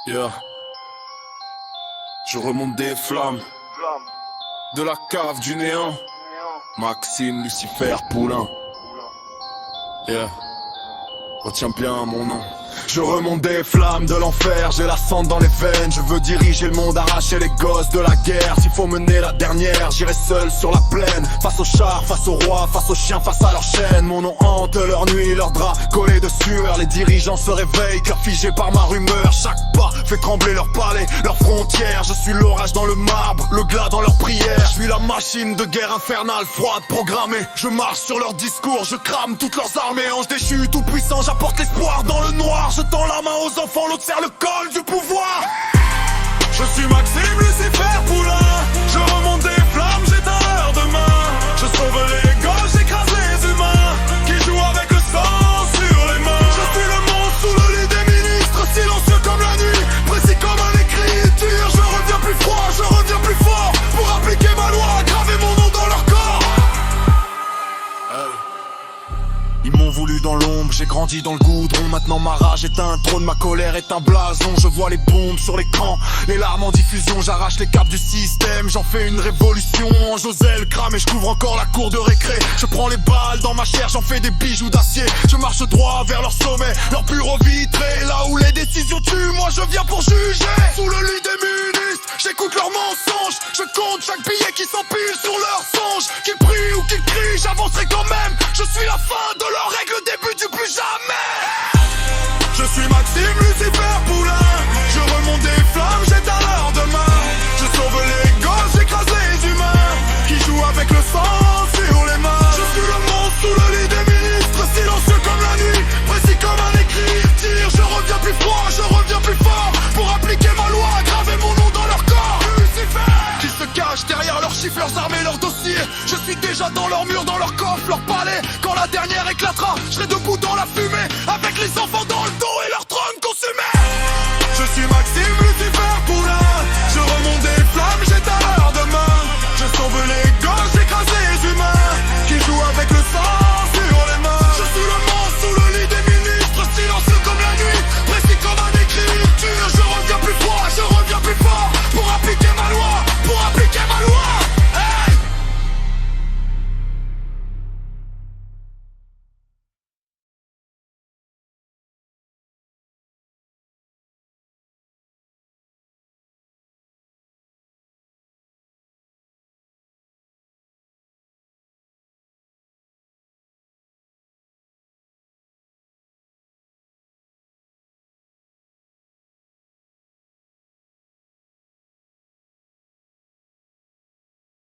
Yeah. Je remonte des flammes de la cave du néant. Maxime Lucifer Poulain. Yeah. Retiens bien mon nom. Je remonte des flammes de l'enfer, j'ai la cendre dans les veines. Je veux diriger le monde, arracher les gosses de la guerre. S'il faut mener la dernière, j'irai seul sur la plaine. Face aux chars, face aux rois, face aux chiens, face à leur chaîne. Mon nom hante leur nuit, leurs draps collés de sueur. Les dirigeants se réveillent, cœur figé par ma rumeur. Chaque pas fait trembler leurs palais, leurs frontières. Je suis l'orage dans le marbre, le glas dans leurs prières. Je suis la machine de guerre infernale, froide, programmée. Je marche sur leurs discours, je crame toutes leurs armées. Ange déchu, tout puissant, j'apporte l'espoir dans le noir. Je tends la main aux enfants, l'autre serre le col du pouvoir. Je suis Maxime Lucifer Poulain. Je remonte des flammes, j'éteins leur demain. Je sauve les gosses, j'écrase les humains qui jouent avec le sang sur les mains. Je suis le monstre sous le lit des ministres, silencieux comme la nuit, précis comme un écriture. Je reviens plus froid, je reviens plus fort pour appliquer ma loi, graver mon nom dans leur corps. Ils m'ont voulu dans l'ombre, j'ai grandi dans le goudron. Maintenant ma rage est un trône, ma colère est un blason. Je vois les bombes sur l'écran, les larmes en diffusion. J'arrache les câbles du système, j'en fais une révolution. En Joselle crame et je couvre encore la cour de récré. Je prends les balles dans ma chair, j'en fais des bijoux d'acier. Je marche droit vers leur sommet, leur bureau vitré. Là où les décisions tuent, moi je viens pour juger. Sous le lit des ministres, j'écoute leurs mensonges. Je compte chaque billet qui s'empile sur leurs songes. Qu'ils prient ou qu'ils crient, j'avancerai quand même. Je suis la fin de leur règle, le début du plus jamais. Je suis Maxime Lucifer Poulain. Je remonte des flammes, j'éteins leur demain. Je sauve les gosses, j'écrase les humains qui jouent avec le sang sur les mains. Je suis le monstre sous le lit des ministres, silencieux comme la nuit, précis comme un écriture. Je reviens plus froid, je reviens plus fort pour appliquer ma loi, graver mon nom dans leur corps. Lucifer qui se cachent derrière leurs chiffres, leurs armes et leurs dossiers. Je suis déjà dans leurs murs, dans leurs coffres, leurs palais. Quand la dernière éclate